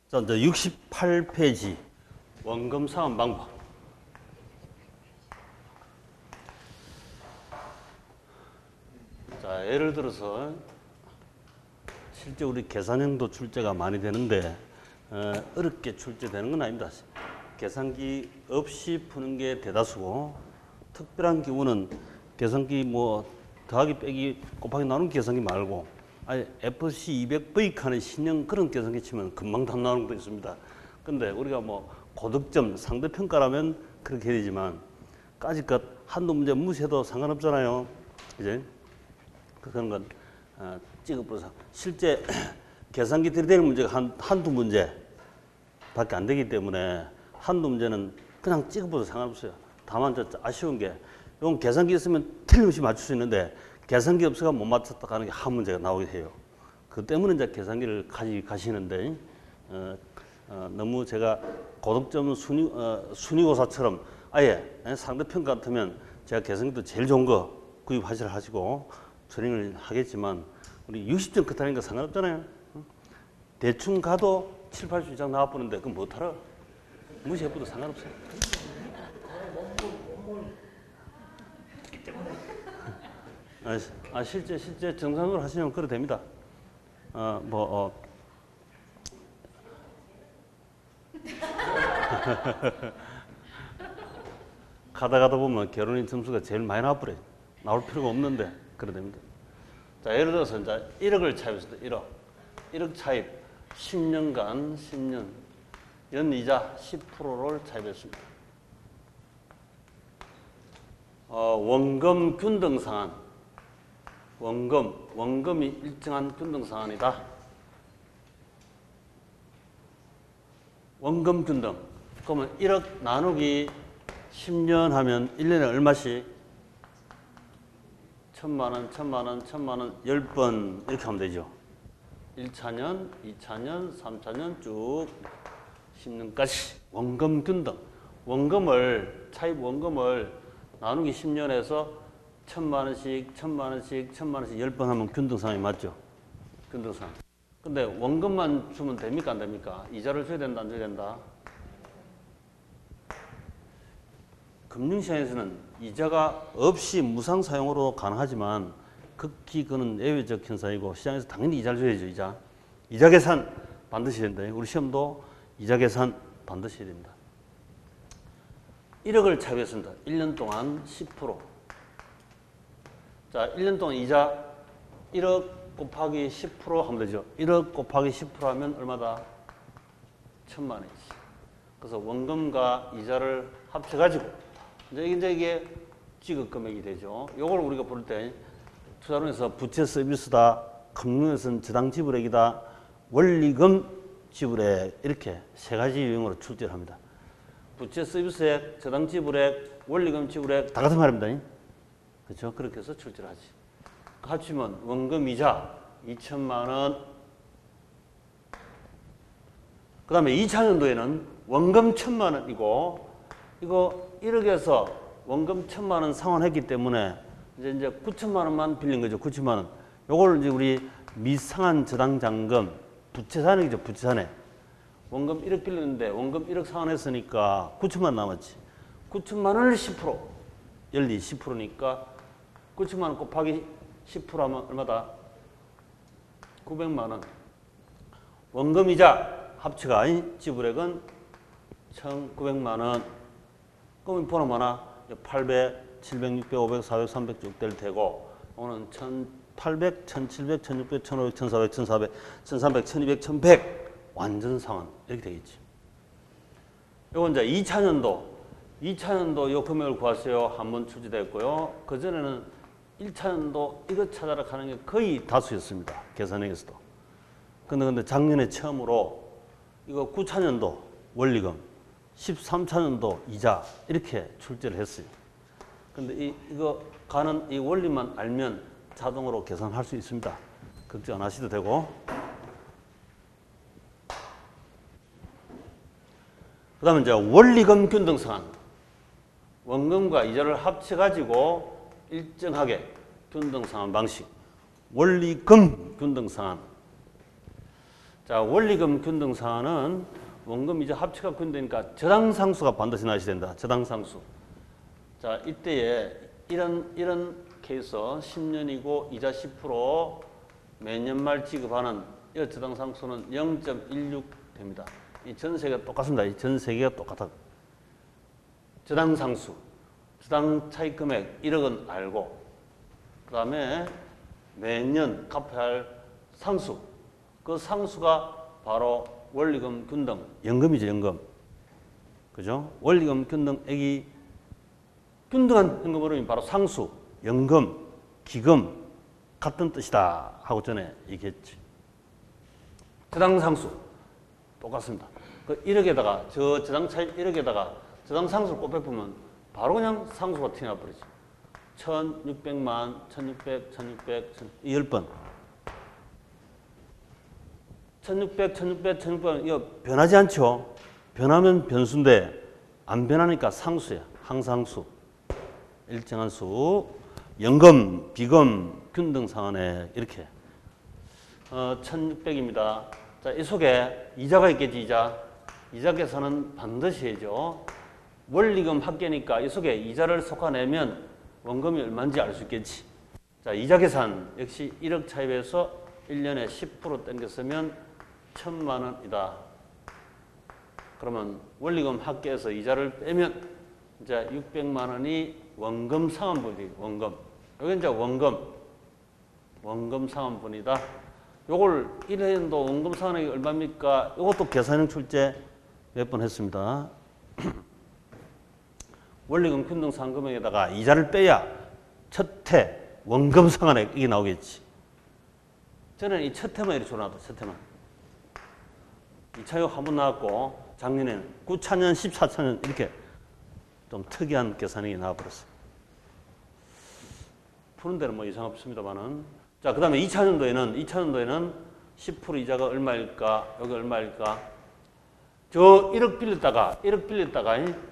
자, 이제 68페이지 원금 상환 방법. 자, 예를 들어서 실제 우리 계산형도 출제가 많이 되는데 어렵게 출제되는 건 아닙니다. 계산기 없이 푸는 게 대다수고, 특별한 경우는 계산기 뭐 더하기 빼기 곱하기 나누는 계산기 말고 아니 FC 200V 칸의 신형 그런 계산기 치면 금방 답 나오는 것도 있습니다. 근데 우리가 뭐 고득점 상대평가라면 그렇게 해야 되지만 까짓것 한두 문제 무시해도 상관없잖아요. 이제 그런 건 찍어보자. 실제 계산기 들이대는 문제가 한두 문제 밖에 안 되기 때문에 한두 문제는 그냥 찍어보도 상관없어요. 다만 저 아쉬운 게 이건 계산기 있으면 틀림없이 맞출 수 있는데 계산기 없어가 못 맞췄다 가는 게 한 문제가 나오게 해요. 그 때문에 이제 계산기를 가시는데 너무 제가 고득점 순위고사처럼 아예 상대평가 같으면 제가 계산기도 제일 좋은 거 구입하시라 하시고 트레이닝을 하겠지만 우리 60점 끝하니까 상관없잖아요. 대충 가도 7, 80 이상 나와보는데 그럼 못하라. 무시해봐도 상관없어요. 실제 정상적으로 하시면 그래도 됩니다. 가다 보면 결혼인 점수가 제일 많이 나와버려요. 나올 필요가 없는데 그래도 됩니다. 자, 예를 들어서 이제 1억을 차입했습니다. 1억 차입 10년간 10년 연이자 10%를 차입했습니다. 원금 균등상환. 원금이 일정한 균등상환이다. 원금 균등. 그러면 1억 나누기 10년 하면 1년에 얼마씩? 1000만원, 1000만원, 1000만원 10번 이렇게 하면 되죠. 1차년, 2차년, 3차년 쭉 10년까지 원금 균등. 차입 원금을 나누기 10년에서 1000만원씩, 1000만원씩, 1000만원씩 10번 하면 균등상황이 맞죠? 균등상황. 근데 원금만 주면 됩니까? 안 됩니까? 이자를 줘야 된다, 안 줘야 된다? 금융시장에서는 이자가 없이 무상 사용으로 가능하지만 극히 그는 예외적 현상이고 시장에서 당연히 이자를 줘야죠. 이자 계산 반드시 해야 된다. 우리 시험도 이자 계산 반드시 해야 됩니다. 1억을 차입했습니다. 1년 동안 10%. 자, 1년 동안 이자 1억 곱하기 10% 하면 되죠. 1억 곱하기 10% 하면 얼마다? 1000만 원이지. 그래서 원금과 이자를 합쳐가지고 이제 이게 지급 금액이 되죠. 이걸 우리가 부를 때 투자론에서 부채 서비스다, 금융에서는 저당 지불액이다, 원리금 지불액 이렇게 세 가지 유형으로 출제를 합니다. 부채 서비스액, 저당 지불액, 원리금 지불액 다 같은 말입니다. 그렇죠? 그렇게 해서 출제를 하지. 합치면 원금 이자 2천만 원. 그 다음에 2차년도에는 원금 1000만 원이고 이거 1억에서 원금 1000만 원 상환했기 때문에 이제 9천만 원만 빌린 거죠. 9천만 원. 요걸 이제 우리 미상환 저당 잔금 부채산액이죠. 부채산액. 원금 1억 빌렸는데 원금 1억 상환했으니까 9천만 원 남았지. 9천만 원을 10%. 연리 10%니까 9천만 원 곱하기 10% 하면 얼마다? 900만 원. 원금 이자 합치가 지불액은 1,900만 원. 그러면 번호 많아? 800, 700, 600, 500, 400, 300 쭉 될 테고 오늘 1800, 1700, 1600, 1500, 1400, 1400, 1300, 1200, 1100 완전 상환 이렇게 되겠지. 요건 이제 2차년도 요 금액을 구하세요. 한번 출제됐고요. 그전에는 1차년도 이거 찾아라 하는 게 거의 다수였습니다. 계산형에서도. 근데 작년에 처음으로 이거 9차년도 원리금 13차년도 이자 이렇게 출제를 했어요. 근데 이거 가는 이 원리만 알면 자동으로 계산할 수 있습니다. 걱정 안 하셔도 되고. 그 다음에 이제 원리금 균등상환. 원금과 이자를 합쳐가지고 일정하게 균등상환 방식. 원리금 균등상환. 자, 원리금 균등 사안은 원금 이자 합치가 균등이니까 저당상수가 반드시 나셔야 된다. 저당상수. 자, 이때에 이런 케이스 10년이고 이자 10% 매년 말 지급하는 이 저당상수는 0.16 됩니다. 이 전 세계가 똑같습니다. 이 전 세계가 똑같아. 저당상수, 저당 차익 금액 1억은 알고, 그 다음에 매년 갚아야 할 상수, 그 상수가 바로 원리금 균등, 연금이죠, 연금. 그죠? 원리금 균등액이 균등한 현금 흐름이 바로 상수, 연금, 기금 같은 뜻이다 하고 전에 얘기했지. 저당상수 똑같습니다. 그 1억에다가 저당 차익 1억에다가 저당 상수를 곱해보면 바로 그냥 상수가 튀어나버리지. 1600만, 1600, 1600, 10번. 1600, 1600, 1600, 이거 변하지 않죠? 변하면 변수인데 안 변하니까 상수야. 항상수. 일정한 수. 연금, 비금, 균등 상환액 이렇게. 1600입니다. 자, 이 속에 이자가 있겠지, 이자. 이자 계산은 반드시 해야죠. 원리금 합계니까 이 속에 이자를 섞어내면 원금이 얼마인지 알 수 있겠지. 자, 이자 계산 역시 1억 차입에서 1년에 10% 땡겼으면 1000만 원이다. 그러면 원리금 합계에서 이자를 빼면 이제 600만 원이 원금 상환분이 원금. 여기 이제 원금 상환분이다. 요걸 1년도 원금 상환액이 얼마입니까? 요것도 계산형 출제 몇 번 했습니다. 원리금 균등 상금액에다가 이자를 빼야 첫 해 원금 상환액 이게 나오겠지. 저는 이 첫 해만 이렇게 줘놔도 첫 해만. 2차역 한 번 나왔고 작년에는 9차년, 14차년 이렇게 좀 특이한 계산이 나와버렸어요. 푸는 데는 뭐 이상 없습니다만은. 자, 그 다음에 2차년도에는 10% 이자가 얼마일까? 여기 얼마일까? 저 1억 빌렸다가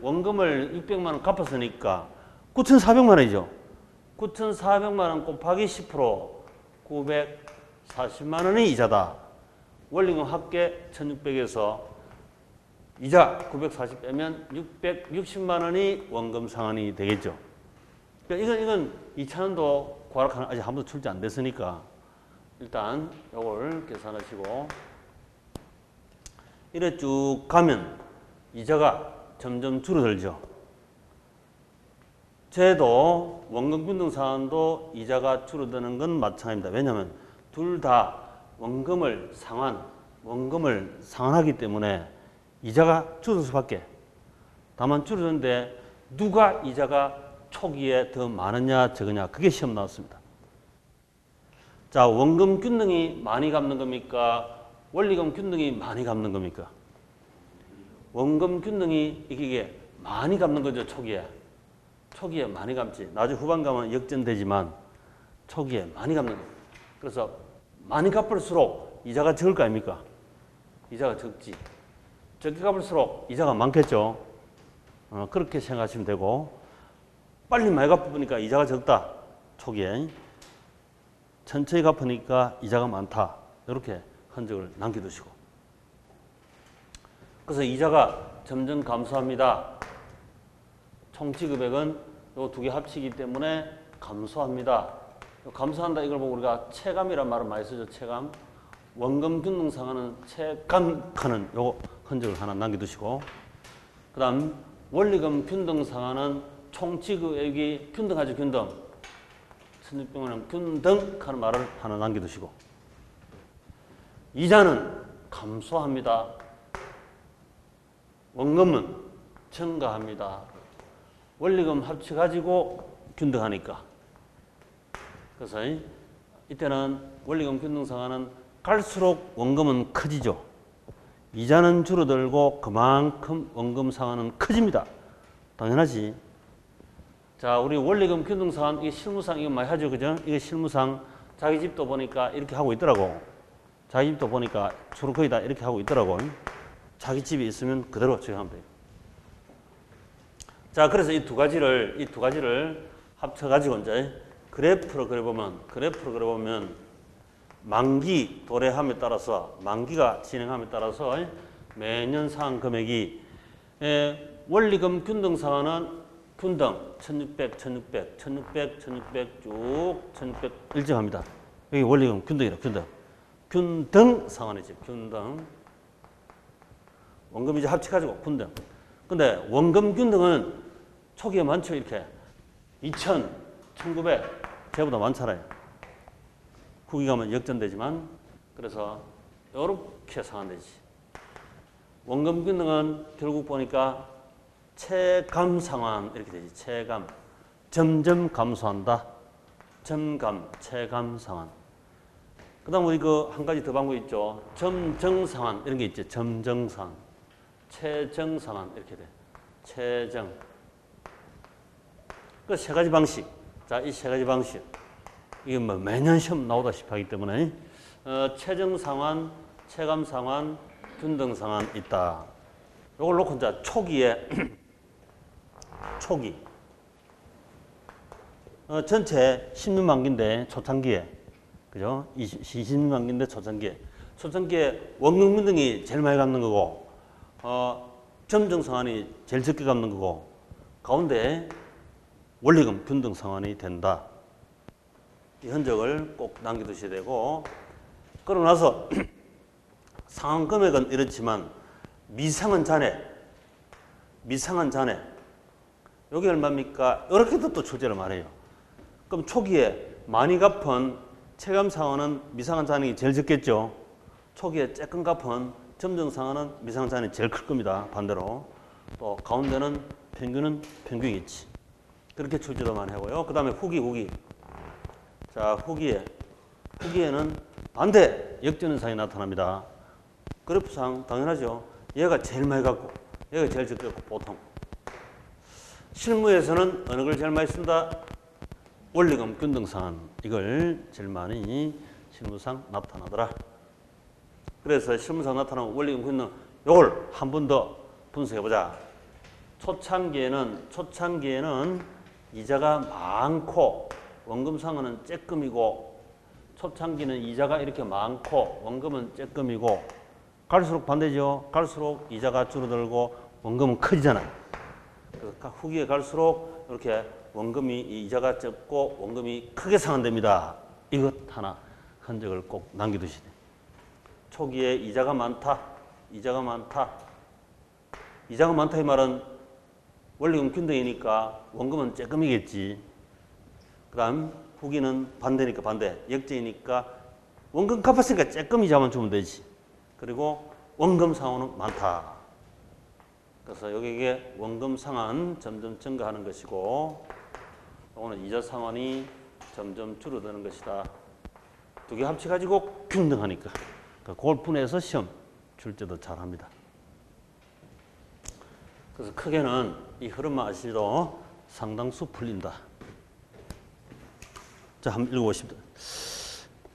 원금을 600만 원 갚았으니까 9,400만 원이죠. 9,400만 원 곱하기 10% 940만 원이 이자다. 원리금 합계 1,600에서 이자 940 빼면 660만 원이 원금 상환이 되겠죠. 그러니까 이건 2차년도 과락하는 아직 한 번도 출제 안 됐으니까 일단 요걸 계산하시고 이래 쭉 가면 이자가 점점 줄어들죠. 쟤도 원금 균등 상환도 이자가 줄어드는 건 마찬가지입니다. 왜냐하면 둘 다 원금을 상환하기 때문에 이자가 줄어들 수밖에. 다만 줄어드는데 누가 이자가 초기에 더 많으냐 적으냐 그게 시험 나왔습니다. 자, 원금 균등이 많이 갚는 겁니까? 원리금 균등이 많이 갚는 겁니까? 원금 균등이 이게 많이 갚는 거죠, 초기에. 초기에 많이 갚지. 나중에 후반 가면 역전되지만 초기에 많이 갚는 거예요. 그래서 많이 갚을수록 이자가 적을 거 아닙니까? 이자가 적지. 적게 갚을수록 이자가 많겠죠. 그렇게 생각하시면 되고, 빨리 많이 갚으니까 이자가 적다. 초기에. 천천히 갚으니까 이자가 많다. 이렇게 흔적을 남겨두시고. 그래서 이자가 점점 감소합니다. 총 지급액은 요 두 개 합치기 때문에 감소합니다. 감소한다 이걸 보고 우리가 체감이란 말을 많이 쓰죠. 체감. 원금 균등 상환은 체감하는 요 흔적을 하나 남겨두시고, 그 다음 원리금 균등 상환은 총 지급액이 균등하죠. 균등. 1600만 균등하는 말을 하나 남겨두시고, 이자는 감소합니다. 원금은 증가합니다. 원리금 합쳐가지고 균등하니까. 그래서 이때는 원리금 균등 상환은 갈수록 원금은 커지죠. 이자는 줄어들고 그만큼 원금 상환은 커집니다. 당연하지. 자, 우리 원리금 균등 상환, 이게 실무상 이거 많이 하죠. 그죠? 이게 실무상 자기 집도 보니까 이렇게 하고 있더라고. 자기 집도 보니까 주로 거의 다 이렇게 하고 있더라고. 자기 집이 있으면 그대로 적용하면 돼요. 자, 그래서 이 두 가지를 합쳐가지고 이제 그래프로 그려보면 만기 도래함에 따라서 만기가 진행함에 따라서 매년 상환 금액이 원리금 균등 상환은 균등 1600, 1600, 1600, 1600 쭉 1600 일정합니다. 여기 원리금 균등이라 균등. 균등 상환이지. 균등. 원금 이제 합치가지고 균등. 근데 원금 균등은 초기에 많죠. 이렇게 2000, 1900 제보다 많잖아요. 후기 가면 역전되지만 그래서 이렇게 상환되지. 원금 균등은 결국 보니까 체감 상환 이렇게 되지. 체감. 점점 감소한다. 점감, 체감 상환. 그 다음 우리 그 한 가지 더 방법이 있죠. 점정 상환 이런 게 있죠. 점정 상환. 최정 상환 이렇게 돼. 최정. 그 세 가지 방식. 자, 이 세 가지 방식. 이게 뭐 매년 시험 나오다시피 하기 때문에 최정 상환, 체감 상환, 균등 상환 있다. 요걸 놓고 이제 초기에 초기. 전체 16만기인데 초창기에 그죠? 20만기인데 초창기에 원금 균등이 제일 많이 갚는 거고 점정 상환이 제일 적게 갚는 거고 가운데 원리금 균등 상환이 된다. 이 흔적을 꼭 남겨두셔야 되고 그러고 나서 상환 금액은 이렇지만 미상한 잔해 여기 얼마입니까? 이렇게도 또 출제를 말해요. 그럼 초기에 많이 갚은 체감 상환은 미상한 잔액이 제일 적겠죠. 초기에 조금 갚은 점정 상환은 미상한 잔액이 제일 클 겁니다. 반대로 또 가운데는 평균이겠지. 그렇게 출제도 많이 하고요. 그 다음에 후기. 자, 후기에는 반대 역전현상이 나타납니다. 그래프상 당연하죠. 얘가 제일 많이 갖고 얘가 제일 적게 갖고 보통. 실무에서는 어느 걸 제일 많이 쓴다? 원리금 균등 상환. 이걸 제일 많이 실무상 나타나더라. 그래서 실무상 나타나는 원리금 균등 이걸 한 번 더 분석해보자. 초창기에는 이자가 많고 원금 상환은 쬐끔이고 초창기는 이자가 이렇게 많고 원금은 쬐끔이고 갈수록 반대죠. 갈수록 이자가 줄어들고 원금은 커지잖아요. 그래서 후기에 갈수록 이렇게 원금이 이자가 적고 원금이 크게 상환됩니다. 이것 하나 흔적을 꼭 남겨두시네. 초기에 이자가 많다 이 말은 원리금 균등이니까 원금은 쬐끔이겠지. 그 다음 후기는 반대니까 반대. 역제이니까 원금 갚았으니까 쬐끔 이자만 주면 되지. 그리고 원금 상환은 많다. 그래서 여기에 원금 상환 점점 증가하는 것이고 오늘 이자 상환이 점점 줄어드는 것이다. 두 개 합쳐가지고 균등하니까. 그걸 분해서 시험 줄 때도 잘합니다. 그래서 크게는 이 흐름만 아시도 상당수 풀린다. 자, 한번 읽어보십시오.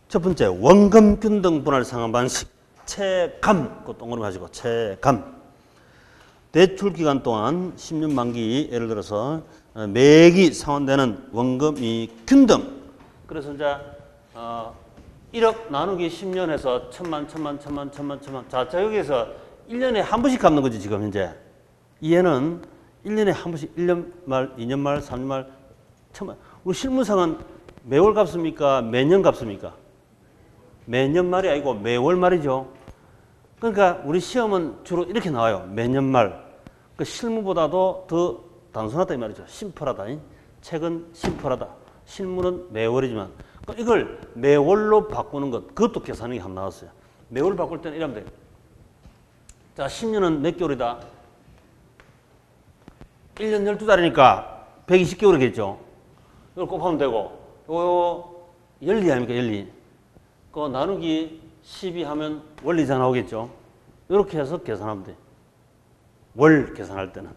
첫 번째, 원금 균등 분할 상환 방식. 체감, 그 동그라미 하시고, 체감. 대출 기간 동안 10년 만기, 예를 들어서 매기 상환되는 원금이 균등. 그래서 이제 1억 나누기 10년에서 천만. 자, 여기에서 1년에 한 번씩 갚는 거지, 지금 현재. 얘는 1년에 한 번씩 1년 말, 2년 말, 3년 말, 천만. 우리 실무상은 매월 갚습니까? 매년 갚습니까? 매년 말이 아니고 매월 말이죠. 그러니까 우리 시험은 주로 이렇게 나와요. 매년 말. 그 실무보다도 더 단순하다 이 말이죠. 심플하다. 책은 심플하다. 실무는 매월이지만 이걸 매월로 바꾸는 것, 그것도 계산이 한번 나왔어요. 매월 바꿀 때는 이러면 돼요. 자, 10년은 몇 개월이다? 1년 12달이니까 120개월이겠죠. 이걸 곱하면 되고, 요 연리 아닙니까, 연리. 그거 나누기 12 하면 원리자 나오겠죠. 이렇게 해서 계산하면 돼. 월 계산할 때는.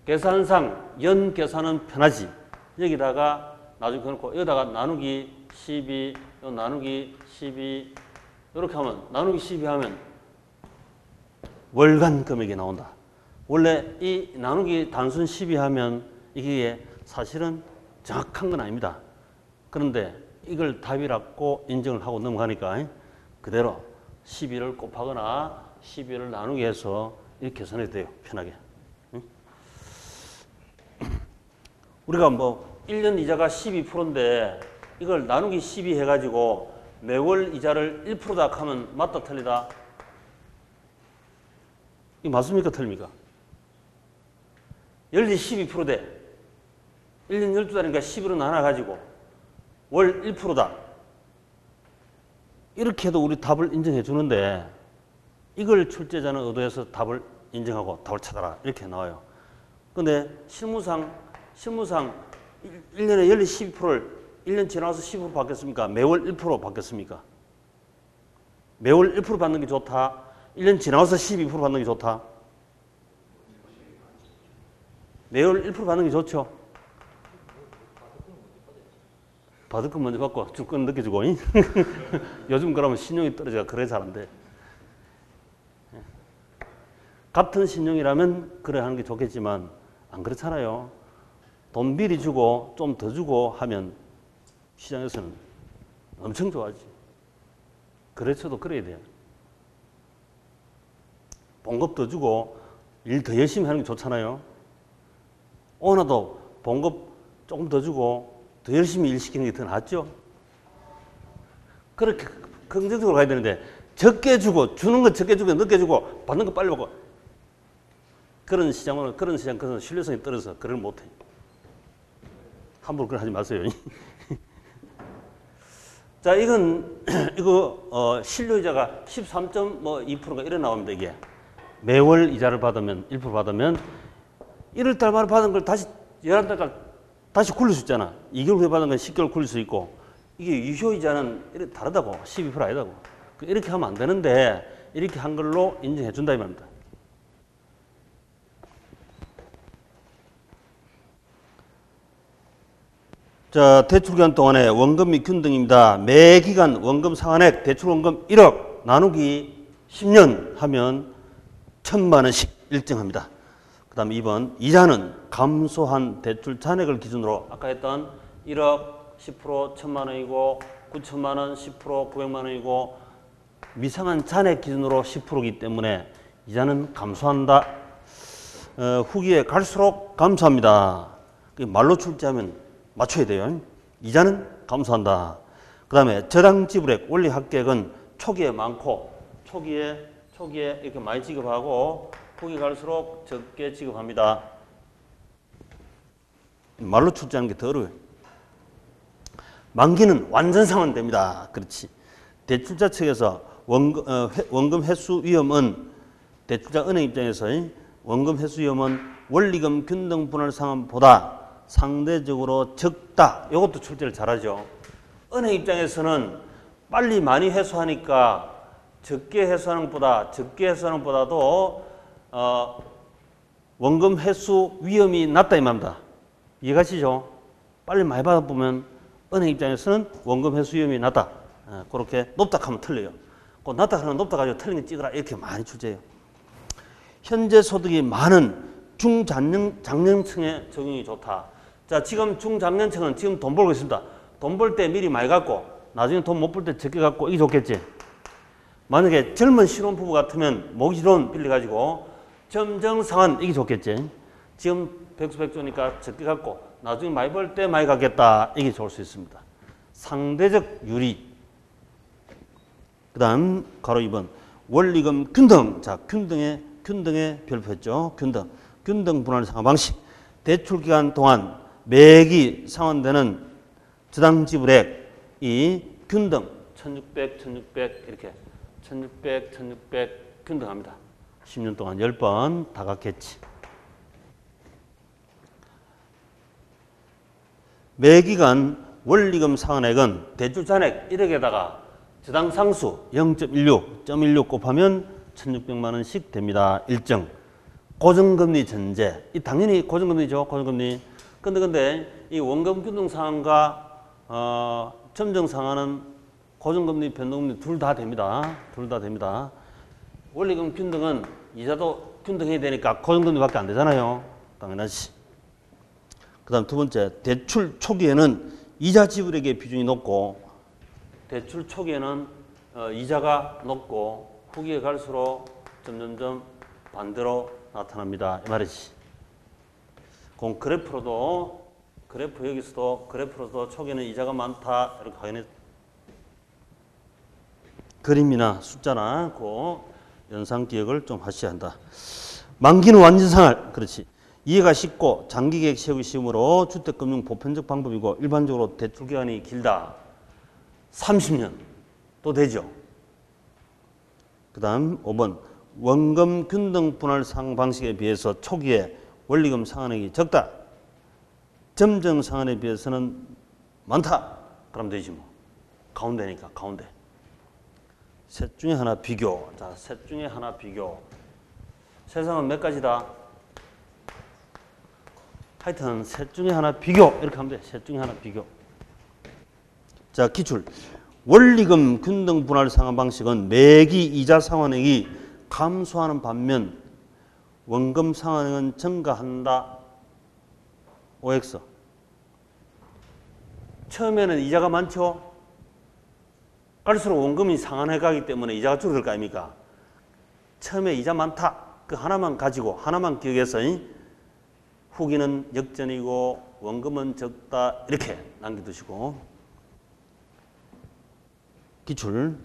계산상 연 계산은 편하지. 여기다가 나중에 그놓고 여기다가 나누기 12, 요 나누기 12 이렇게 하면 나누기 12 하면 월간 금액이 나온다. 원래 이 나누기 단순 12 하면 이게 사실은 정확한 건 아닙니다. 그런데 이걸 답이라고 인정을 하고 넘어가니까 그대로 12를 곱하거나 12를 나누기 해서 이렇게 계산해도 돼요. 편하게. 우리가 뭐 1년 이자가 12%인데 이걸 나누기 12 해가지고 매월 이자를 1%다 하면 맞다 틀리다? 이거 맞습니까 틀립니까? 연리 12%대 1년 12달이니까 12로 나눠가지고 월 1%다. 이렇게 해도 우리 답을 인정해 주는데 이걸 출제자는 의도해서 답을 인정하고 답을 찾아라 이렇게 나와요. 근데 실무상 1년에 연리 12%를 1년 지나서 10% 받겠습니까? 매월 1% 받겠습니까? 매월 1% 받는 게 좋다? 1년 지나서 12% 받는 게 좋다? 매월 1% 받는 게 좋죠? 받을 건 먼저 받고 줄 건 늦게 주고 요즘 그러면 신용이 떨어져가 그래 잘 안 돼. 같은 신용이라면 그래 하는 게 좋겠지만 안 그렇잖아요. 돈 미리 주고 좀 더 주고 하면 시장에서는 엄청 좋아하지. 거래처도 그래야 돼요. 봉급 더 주고 일 더 열심히 하는 게 좋잖아요. 오너도 봉급 조금 더 주고 더 열심히 일 시키는 게 더 낫죠. 그렇게 긍정적으로 가야 되는데 적게 주고 주는 거 적게 주고 늦게 주고 받는 거 빨리 받고 그런 시장 그런 신뢰성이 떨어져서 그걸 못해. 함부로 그걸 하지 마세요. 자, 이거 실효이자가 13.2%가 이래 나옵니다. 이게 매월 이자를 받으면 1% 받으면 1월달 받은 걸 다시 11달까지 다시 굴릴 수 있잖아. 2개월 후에 받은 건 10개월 굴릴 수 있고 이게 유효이자는 이렇게 다르다고 12% 아니다고. 이렇게 하면 안 되는데 이렇게 한 걸로 인정해 준다 이 말입니다. 자, 대출기간 동안의 원금 및 균등입니다. 매 기간 원금 상환액 대출원금 1억 나누기 10년 하면 1,000만 원씩 일정합니다. 그 다음에 2번 이자는 감소한 대출 잔액을 기준으로 아까 했던 1억 10% 1,000만 원이고 9천만 원 10% 900만 원이고 미상한 잔액 기준으로 10%이기 때문에 이자는 감소한다. 후기에 갈수록 감소합니다. 말로 출제하면 맞춰야 돼요. 이자는 감소한다. 그 다음에 저당 지불액 원리 합계액은 초기에 많고 초기에 이렇게 많이 지급하고 후기 갈수록 적게 지급합니다. 말로 출제하는 게 더 어려워요. 만기는 완전 상환됩니다. 그렇지. 대출자 측에서 원금 회수 위험은 대출자 은행 입장에서 원금 회수 위험은 원리금 균등 분할 상환보다 상대적으로 적다. 이것도 출제를 잘하죠. 은행 입장에서는 빨리 많이 회수하니까 적게 회수하는 것보다도 원금 회수 위험이 낮다 이 말입니다. 이해가시죠? 빨리 많이 받아보면 은행 입장에서는 원금 회수 위험이 낮다. 그렇게 높다 하면 틀려요. 그 낮다 하면 높다 가지고 틀린 거 찍으라 이렇게 많이 출제해요. 현재 소득이 많은 중장년층에 적용이 좋다. 자, 지금 중장년층은 지금 돈 벌고 있습니다. 돈 벌 때 미리 많이 갖고 나중에 돈 못 벌 때 적게 갖고 이게 좋겠지. 만약에 젊은 신혼부부 같으면 모기지론 빌려가지고 점정상환 이게 좋겠지. 지금 백수백조니까 적게 갖고 나중에 많이 벌 때 많이 갖겠다. 이게 좋을 수 있습니다. 상대적 유리. 그 다음 가로 2번 원리금 균등. 자, 균등에 별표했죠. 균등 분할 상환 방식. 대출 기간 동안 매기 상환되는 저당 지불액 이 균등 1600 이렇게 1600 균등합니다. 10년 동안 10번 다 갚겠지. 매기간 원리금 상환액은 대출 잔액 1억에다가 저당 상수 0.16 곱하면 1,600만 원씩 됩니다. 일정. 고정금리 전제. 이 당연히 고정금리죠. 고정금리. 근데 이 원금 균등 상환과 점정 상환은 고정금리, 변동금리 둘 다 됩니다. 둘 다 됩니다. 원리금 균등은 이자도 균등해야 되니까 고정금리밖에 안 되잖아요. 당연하지. 그 다음 두 번째, 대출 초기에는 이자 지불액의 비중이 높고 대출 초기에는 이자가 높고 후기에 갈수록 점점점 반대로 나타납니다. 이 말이지. 그래프로도 여기서도 그래프로도 초기에는 이자가 많다 이렇게 확인해. 그림이나 숫자나 그 연상 기억을 좀 하셔야 한다. 만기는 완전 상할. 그렇지. 이해가 쉽고 장기 계획 세우기 쉬우므로 주택금융 보편적 방법이고 일반적으로 대출 기간이 길다. 30년 또 되죠. 그다음 5번 원금 균등 분할 상환 방식에 비해서 초기에 원리금 상환액이 적다. 점정 상환에 비해서는 많다. 그럼 되지 뭐. 가운데니까 가운데. 셋 중에 하나 비교. 자, 셋 중에 하나 비교. 세상은 몇 가지다? 하여튼 셋 중에 하나 비교. 이렇게 하면 돼. 셋 중에 하나 비교. 자, 기출. 원리금 균등 분할 상환 방식은 매기 이자 상환액이 감소하는 반면 원금 상환액은 증가한다. OX. 처음에는 이자가 많죠. 갈수록 원금이 상환해 가기 때문에 이자가 줄어들 거 아닙니까? 처음에 이자 많다. 그 하나만 가지고 하나만 기억해서 후기는 역전이고 원금은 적다. 이렇게 남겨두시고. 기출.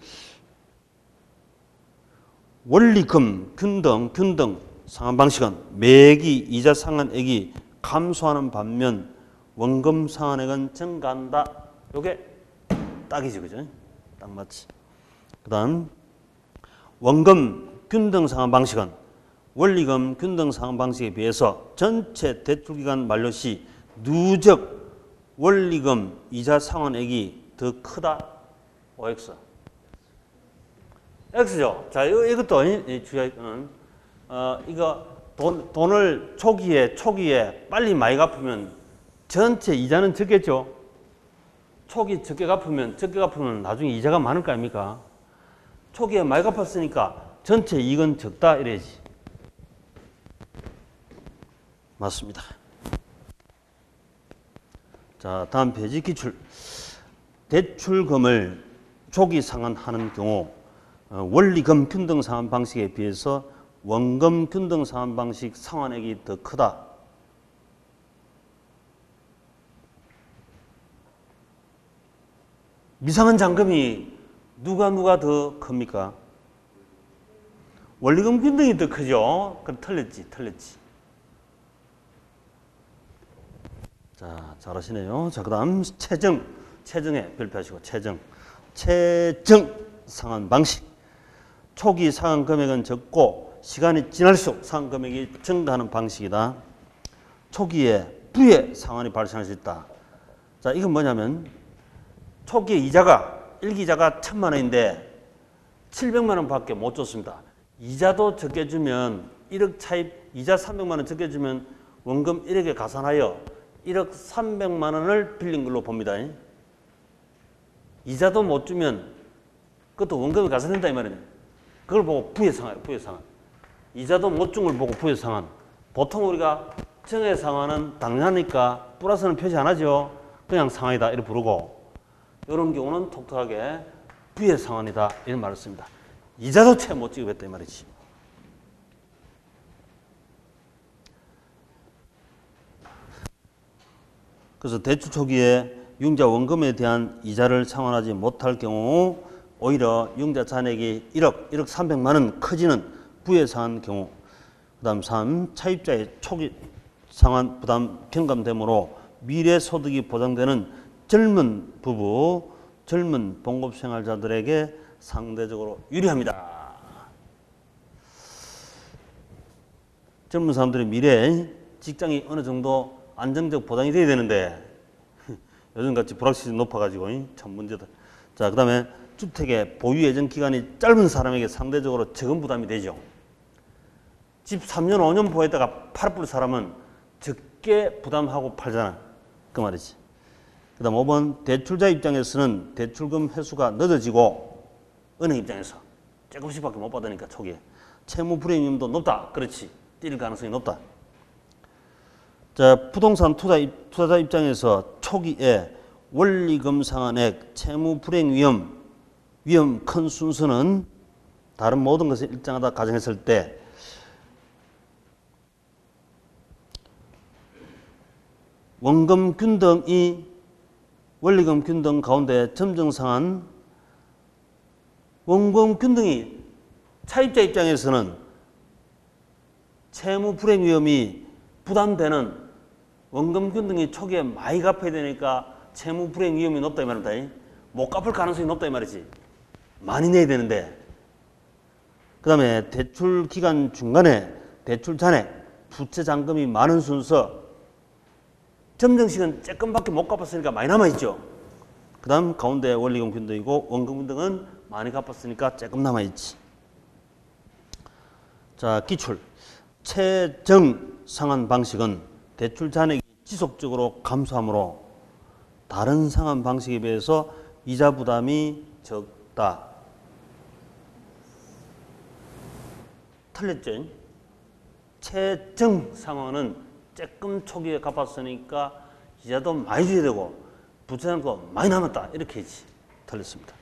원리금 균등 상환 방식은 매기 이자 상환액이 감소하는 반면 원금 상환액은 증가한다. 요게 딱이지, 그죠? 딱 맞지. 그 다음 원금 균등 상환 방식은 원리금 균등 상환 방식에 비해서 전체 대출기간 만료 시 누적 원리금 이자 상환액이 더 크다. OX. X죠. 자, 이것도 주의하는 이거 돈을 초기에 빨리 많이 갚으면 전체 이자는 적겠죠. 초기 적게 갚으면 나중에 이자가 많을 거 아닙니까? 초기에 많이 갚았으니까 전체 이익은 적다 이래야지. 맞습니다. 자, 다음 페이지 기출. 대출금을 초기 상환하는 경우 원리금 균등 상환 방식에 비해서 원금 균등 상환 방식 상환액이 더 크다. 미상환 잔금이 누가 더 큽니까? 원리금 균등이 더 크죠. 그럼 틀렸지. 자, 잘하시네요. 자, 그다음 체정에 별표하시고 체정 상환 방식. 초기 상환 금액은 적고 시간이 지날수록 상환 금액이 증가하는 방식이다. 초기에 부의 상환이 발생할 수 있다. 자, 이건 뭐냐면 초기에 일기이자가 1,000만 원인데 700만 원밖에 못 줬습니다. 이자도 적게 주면 1억 차입 이자 300만 원 적게 주면 원금 1억에 가산하여 1억 300만 원을 빌린 걸로 봅니다. 이자도 못 주면 그것도 원금에 가산된다 이 말이네. 그걸 보고 부의 상환. 이자도 못 준 걸 보고 부의 상환. 보통 우리가 정의 상환은 당연하니까 플러스는 표시 안 하죠. 그냥 상환이다 이렇게 부르고, 이런 경우는 독특하게 부의 상환이다 이런 말을 씁니다. 이자도 채 못 지급했다 이 말이지. 그래서 대출 초기에 융자 원금에 대한 이자를 상환하지 못할 경우 오히려 융자 잔액이 1억 300만 원 커지는 부의 상환 경우. 그 다음 3. 차입자의 초기 상환 부담 경감되므로 미래 소득이 보장되는 젊은 부부, 젊은 봉급생활자들에게 상대적으로 유리합니다. 젊은 사람들의 미래에 직장이 어느 정도 안정적 보장이 돼야 되는데 요즘같이 불확실성이 높아가지고 참 문제다. 자, 그 다음에 주택의 보유 예정 기간이 짧은 사람에게 상대적으로 적은 부담이 되죠. 집 3년 5년 보유했다가 팔아버릴 사람은 적게 부담하고 팔잖아. 그 말이지. 그 다음 5번 대출자 입장에서는 대출금 회수가 늦어지고 은행 입장에서 조금씩밖에 못 받으니까 초기에 채무 불이익률도 높다. 그렇지. 뛸 가능성이 높다. 자, 부동산 투자자 입장에서 초기에 원리금 상환액, 채무 불이익 위험 위험 큰 순서는 다른 모든 것이 일정하다 가정했을 때 원금 균등이 원리금 균등 가운데 점증상한 원금 균등이 차입자 입장에서는 채무 불행 위험이 부담되는 원금 균등이 초기에 많이 갚아야 되니까 채무 불행 위험이 높다 이 말입니다. 못 갚을 가능성이 높다 이 말이지. 많이 내야 되는데. 그 다음에 대출 기간 중간에 대출 잔액, 부채 잔금이 많은 순서, 점증식은 조금밖에 못 갚았으니까 많이 남아있죠. 그 다음 가운데 원리금 균등이고 원금 균등은 많이 갚았으니까 조금 남아있지. 자, 기출. 최정 상환 방식은 대출 잔액이 지속적으로 감소하므로 다른 상환 방식에 비해서 이자 부담이 적다. 틀렸죠? 최정 상환은 조금 초기에 갚았으니까 이자도 많이 줘야 되고 부채도 많이 남았다. 이렇게 했지. 틀렸습니다.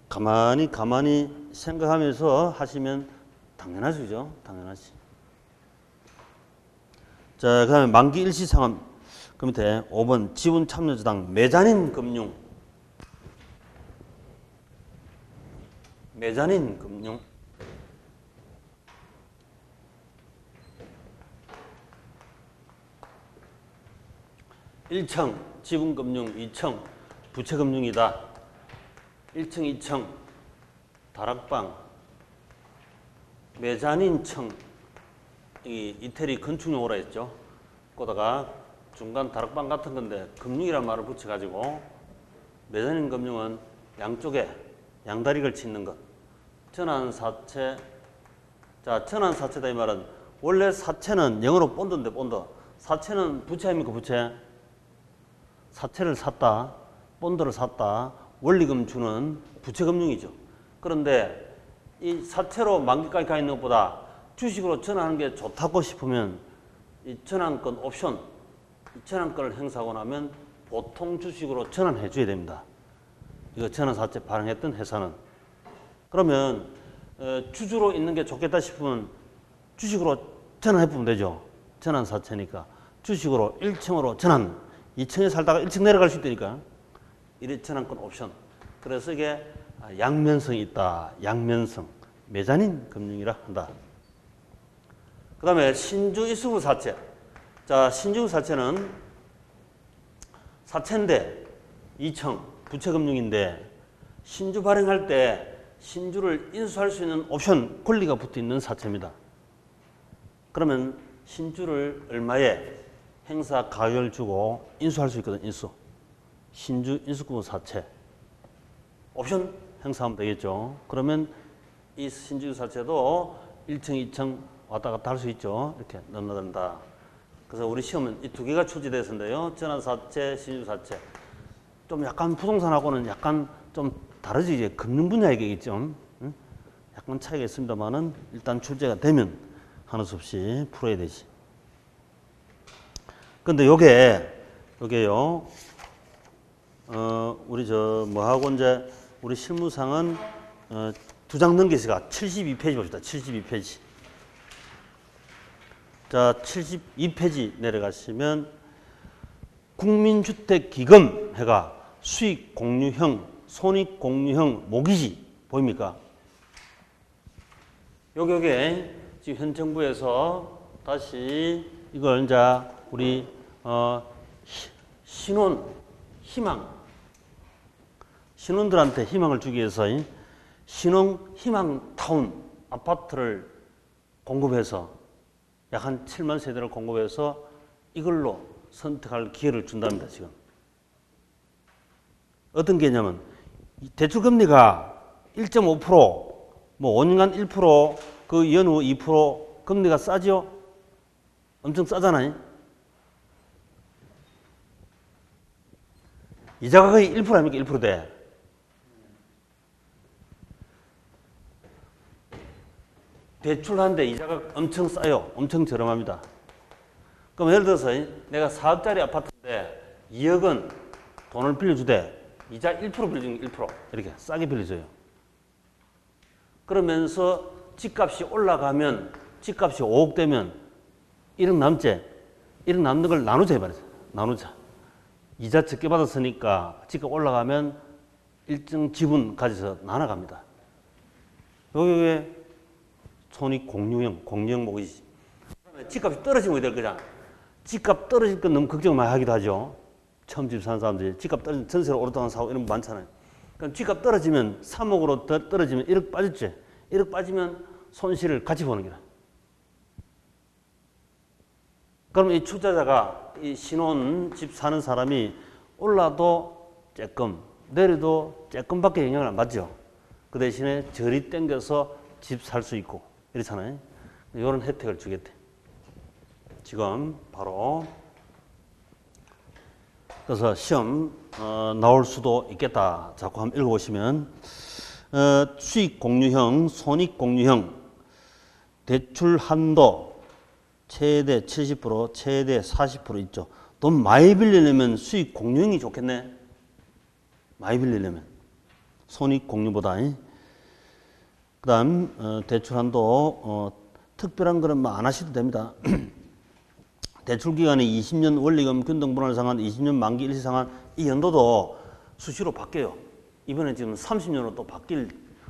가만히 생각하면서 하시면 당연하죠. 그죠? 당연하지. 자, 그 다음에 만기 일시 상환. 그 밑에 5번 지분 참여자당 매자닌 금융. 매자닌 금융. 1층 지분금융, 2층 부채금융이다. 1층, 2층 다락방, 메자닌층, 이 이태리 건축용어라 했죠. 거다가 중간 다락방 같은 건데 금융이란 말을 붙여가지고 메자닌 금융은 양쪽에 양다리를 짓는 것. 전환사채. 자, 전환사채다 이 말은 원래 사채는 영어로 본드인데 본드. 사채는 부채 아닙니까 부채? 사채를 샀다, 본드를 샀다, 원리금 주는 부채금융이죠. 그런데 이 사채로 만기까지 가 있는 것보다 주식으로 전환하는 게 좋다고 싶으면 이 전환권 옵션, 이 전환권을 행사하고 나면 보통 주식으로 전환해 줘야 됩니다. 이거 전환사채 발행했던 회사는. 그러면 주주로 있는 게 좋겠다 싶으면 주식으로 전환해 보면 되죠. 전환사채니까. 주식으로 1층으로 전환. 2층에 살다가 1층 내려갈 수 있다니까. 이래 전환권 옵션. 그래서 이게 양면성이 있다. 양면성. 메자닌 금융이라 한다. 그 다음에 신주 이수부 사채. 자, 신주 사채는 사채인데 2층 부채금융인데 신주 발행할 때 신주를 인수할 수 있는 옵션 권리가 붙어 있는 사채입니다. 그러면 신주를 얼마에 행사 가격을 주고 인수할 수 있거든. 인수. 신주 인수구분 사채. 옵션 행사하면 되겠죠. 그러면 이 신주 사채도 1층, 2층 왔다 갔다 할 수 있죠. 이렇게 넘나든다. 그래서 우리 시험은 이 두 개가 출제됐는데요. 전환사채, 신주사채. 좀 약간 부동산하고는 약간 좀 다르지. 이제 금융 분야 얘기겠죠. 응? 약간 차이가 있습니다만은 일단 출제가 되면 하는 수 없이 풀어야 되지. 근데 요게요, 우리 뭐하고 이제 우리 실무상은, 2장 넘기시가 72페이지 봅시다. 72페이지. 자, 72페이지 내려가시면 국민주택기금 해가 수익 공유형, 손익 공유형 모기지 보입니까? 요게 지금 현 정부에서 다시 이걸 이제 우리 신혼 희망, 신혼들한테 희망을 주기 위해서 신혼 희망 타운 아파트를 공급해서 약 한 7만 세대를 공급해서 이걸로 선택할 기회를 준답니다. 지금 어떤 개념은 대출 금리가 1.5%, 뭐 5년간 1%, 그 연후 2% 금리가 싸죠? 엄청 싸잖아요. 이자가 거의 1% 아닙니까? 1%대. 대출하는데 이자가 엄청 싸요. 엄청 저렴합니다. 그럼 예를 들어서 내가 4억짜리 아파트인데 2억은 돈을 빌려주되 이자 1% 빌려주는 1% 이렇게 싸게 빌려줘요. 그러면서 집값이 올라가면 집값이 5억 되면 1억 남지 1억 남는 걸 나누자 해버리죠. 나누자. 이자 적게 받았으니까 집값 올라가면 일정 지분 가져서 나눠갑니다. 요게 손익공유형 목이지. 집값이 떨어지면 될 거잖아. 집값 떨어질 건 너무 걱정 많이 하기도 하죠. 처음 집 사는 사람들이 집값 떨어지면 전세로 오랫동안 사고 이런 거 많잖아요. 그럼 집값 떨어지면 3억으로 떨어지면 1억 빠졌지. 1억 빠지면 손실을 같이 보는 거다. 그럼 이 투자자가 이 신혼 집 사는 사람이 올라도 조금 내려도 조금밖에 영향을 안 받죠. 그 대신에 저리 땡겨서 집 살 수 있고 이렇잖아요. 이런 혜택을 주겠대. 지금 바로 그래서 시험 나올 수도 있겠다. 자꾸 한번 읽어보시면 수익 공유형, 손익 공유형, 대출 한도 최대 70%, 최대 40% 있죠. 돈 많이 빌리려면 수익 공유형이 좋겠네. 많이 빌리려면 손익 공유보다. 그다음 대출 한도 특별한 거는 뭐 안 하셔도 됩니다. 대출 기간이 20년 원리금 균등분할 상환, 20년 만기 일시 상환 이 연도도 수시로 바뀌어요. 이번에 지금 30년으로 또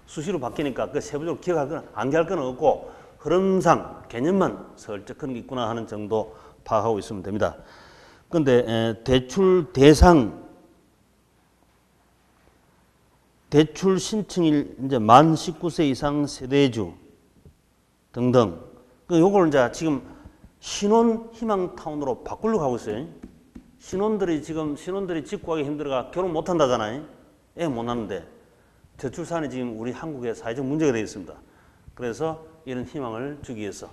수시로 바뀌니까 그 세부적으로 기억할 건 암기할 건 없고 흐름상 개념만 슬쩍 그런 게 있구나 하는 정도 파악하고 있으면 됩니다. 그런데 대출 대상 대출 신청일 이제 만 19세 이상 세대주 등등. 요걸 이제 지금 신혼 희망 타운으로 바꾸려고 하고 있어요. 신혼들이 집 구하기 힘들어가 결혼 못 한다잖아요. 애 못 낳는데 저출 사안이 지금 우리 한국에 사회적 문제가 되어 있습니다. 그래서 이런 희망을 주기 위해서.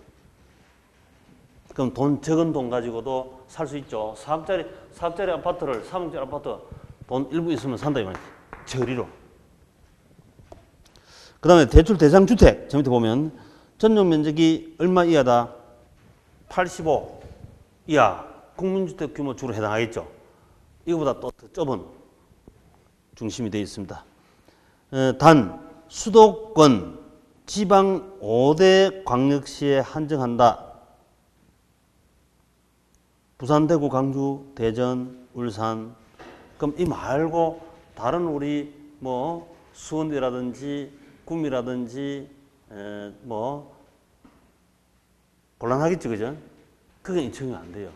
그럼 적은 돈 가지고도 살 수 있죠. 4억짜리 아파트를 3억짜리 아파트 돈 일부 있으면 산다 이 말이지. 저리로. 그 다음에 대출 대상 주택. 저 밑에 보면 전용 면적이 얼마 이하다? 85 이하. 국민주택 규모 주로 해당하겠죠. 이거보다 또 더 좁은 중심이 되어 있습니다. 단 수도권 지방 5대 광역시에 한정한다. 부산, 대구, 강주, 대전, 울산. 그럼 이 말고 다른 우리 뭐 수원이라든지 구미라든지 뭐 곤란하겠죠, 그죠? 그게 인정이 안 돼요.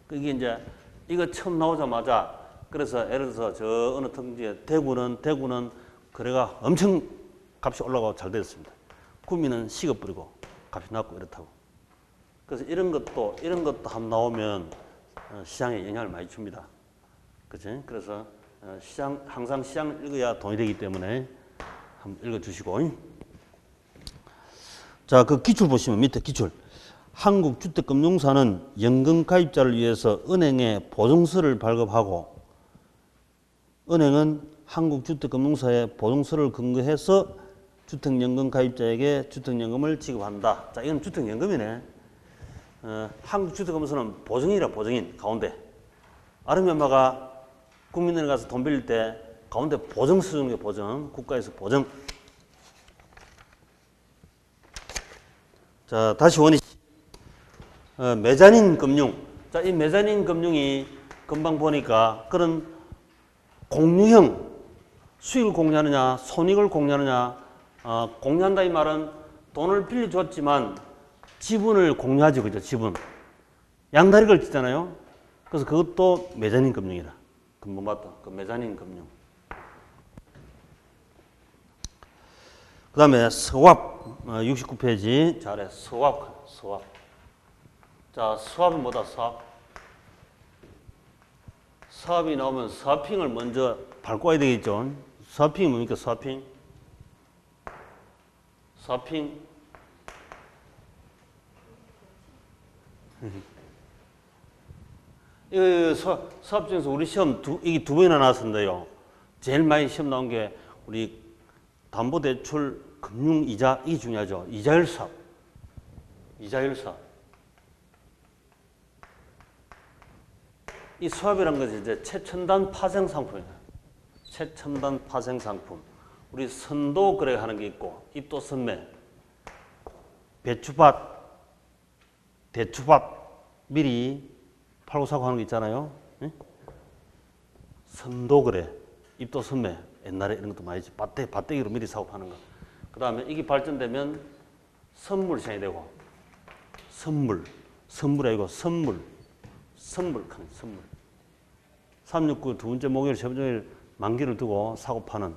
그게 이제 이거 처음 나오자마자 그래서 예를 들어서 저 어느 특지에 대구는 거래가 엄청 값이 올라가고 잘 됐습니다. 구미는 식어버리고 값이 낮고 이렇다고. 그래서 이런 것도 한번 나오면 시장에 영향을 많이 줍니다. 그치? 그래서 항상 시장을 읽어야 돈이 되기 때문에 한번 읽어주시고. 자, 그 기출 보시면 밑에 기출. 한국주택금융사는 연금 가입자를 위해서 은행에 보증서를 발급하고 은행은 한국주택금융사의 보증서를 근거해서 주택연금 가입자에게 주택연금을 지급한다. 자, 이건 주택연금이네. 한국주택금융사는 보증인이라 보증인 가운데. 아름이 엄마가 국민은행 가서 돈 빌릴 때 가운데 보증서 주는 게 보증. 국가에서 보증. 자, 다시 원이 메자닌 금융. 자, 이 메자닌 금융이 금방 보니까 그런 공유형 수익을 공유하느냐, 손익을 공유하느냐, 공유한다 이 말은 돈을 빌려줬지만 지분을 공유하죠, 그죠? 지분. 양다리 걸치잖아요. 그래서 그것도 메자닌 금융이다. 금방 봤다. 그 메자닌 금융. 그 다음에 스왑 69페이지. 잘해. 스왑. 자, 스왑이 뭐다? 스왑이 나오면 스왑핑을 먼저 밟고 와야 되겠죠. 스왑핑이 뭡니까? 스왑핑. 이 스왑 중에서 우리 시험 이게 두 번이나 나왔었는데요. 제일 많이 시험 나온 게 우리 담보대출 금융이자 이게 중요하죠. 이자율 스왑. 이 스왑이라는 것이 이제 최첨단 파생 상품이에요. 최첨단 파생 상품. 우리 선도 거래하는 게 있고 입도 선매, 배추밭, 대추밭 미리 팔고 사고 하는 게 있잖아요. 예? 선도 거래, 입도 선매. 옛날에 이런 것도 많이 있지. 밭대기로 미리 사고 파는 거. 그 다음에 이게 발전되면 선물 시장이 되고 선물이 아니고 선물. 369 두 번째 목요일, 세 번째 목요일 만기를 두고 사고 파는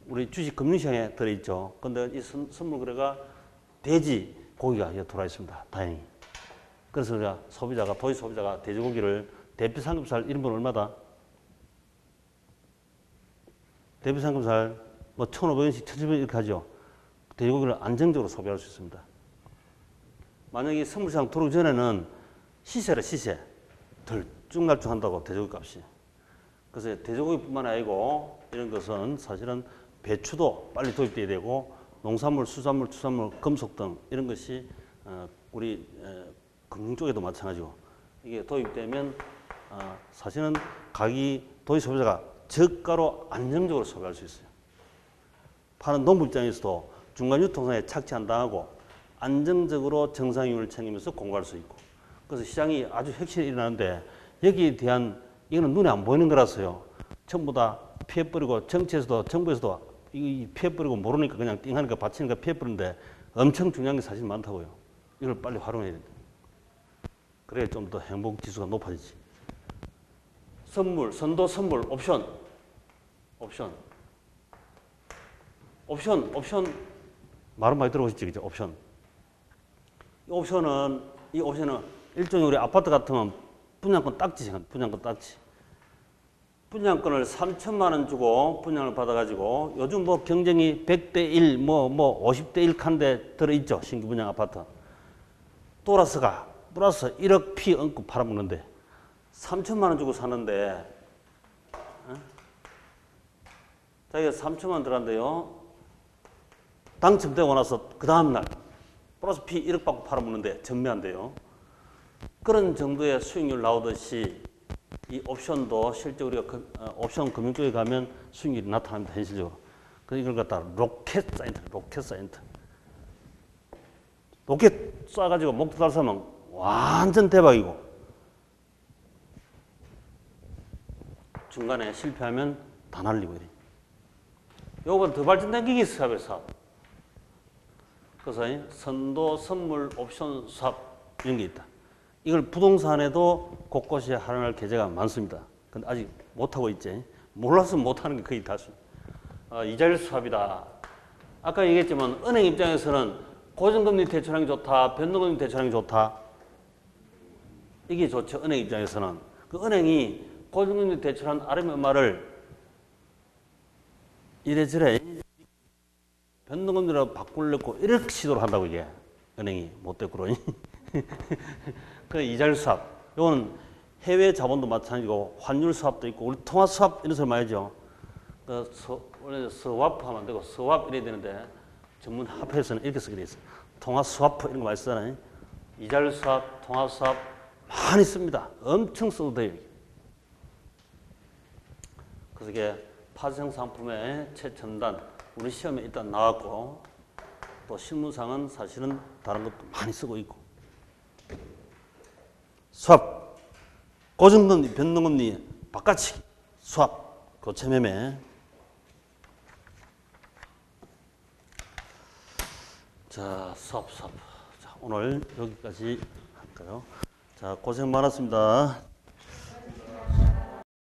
우리 주식 금융시장에 들어있죠. 근데 이 선물 거래가 돼지 고기가 들어와 있습니다. 다행히. 그래서 우리가 도시 소비자가 돼지고기를 대표 삼겹살 1인분 얼마다? 대표 삼겹살 뭐 1,500원씩 1,700원 이렇게 하죠. 돼지고기를 안정적으로 소비할 수 있습니다. 만약에 선물시장 들어오기 전에는 시세. 들쭉날쭉한다고 돼지고기 값이. 그래서 돼지고기뿐만 아니고 이런 것은 사실은 배추도 빨리 도입돼야 되고 농산물, 수산물, 추산물, 금속 등 이런 것이 우리 금융 쪽에도 마찬가지고 이게 도입되면 사실은 가격이 도시 소비자가 저가로 안정적으로 소비할 수 있어요. 파는 농부 입장에서도 중간 유통상에 착취 안 당하고 안정적으로 정상이윤을 챙기면서 공부할 수 있고 그래서 시장이 아주 혁신이 일어나는데 여기에 대한 이거는 눈에 안 보이는 거라서요. 전부 다 피해버리고 정치에서도 정부에서도 이 피해버리고 모르니까 그냥 띵하니까 바치니까 피해버리는데 엄청 중요한 게 사실 많다고요. 이걸 빨리 활용해야 된다. 그래야 좀 더 행복 지수가 높아지지. 선물, 선도 선물, 옵션. 말은 많이 들어보셨죠, 그죠? 옵션. 이 옵션은 일종의 우리 아파트 같으면 분양권 딱지. 분양권을 3천만 원 주고 분양을 받아가지고 요즘 뭐 경쟁이 100대 1, 뭐 50대 1 칸데 들어있죠. 신규 분양 아파트. 돌아서 1억 피 얹고 팔아먹는데 3천만 원 주고 사는데 자기가 3천만 원 들어간대요. 당첨되고 나서 그 다음날 플러스 피 1억 받고 팔아먹는데 전매한대요. 그런 정도의 수익률 나오듯이 이 옵션도 실제 우리가 옵션 금융 쪽에 가면 수익률이 나타납니다. 현실적으로. 그래서 이걸 갖다 로켓 사이언트. 로켓 쏴가지고 목표 달성하면 완전 대박이고 중간에 실패하면 다 날리고 이래. 요거보다 더 발전된 게 사업이에요, 사업. 그래서 선도, 선물, 옵션, 사업 이런 게 있다. 이걸 부동산에도 곳곳에 활용할 계제가 많습니다. 근데 아직 못하고 있지. 몰라서 못하는 게 거의 다수. 이자율 수합이다. 아까 얘기했지만 은행 입장에서는 고정금리 대출하는 게 좋다. 변동금리 대출하는 게 좋다. 이게 좋죠. 은행 입장에서는. 그 은행이 고정금리 대출한 RMMR을 이래저래 변동금리로 바꾸려고 이렇게 시도를 한다고 이게. 은행이 못됐구로. 그 이자율 수합. 이거는 해외 자본도 마찬가지고 환율 수합도 있고 우리 통화 수합 이런 소리 많이 하죠. 원래 스와프 하면 안 되고 스왑 이래야 되는데 전문 합해서는 이렇게 쓰게 돼 있어요. 통화 스와프 이런 거 많이 쓰잖아요. 이자율 수합, 통화 수합 많이 씁니다. 엄청 써도 돼요. 그래서 이게 파생 상품의 최첨단 우리 시험에 일단 나왔고 또 실무상은 사실은 다른 것도 많이 쓰고 있고 수합, 고정금리, 변동금리, 바꿔치기, 수합, 교체매매. 자, 수합. 자, 오늘 여기까지 할까요? 자, 고생 많았습니다.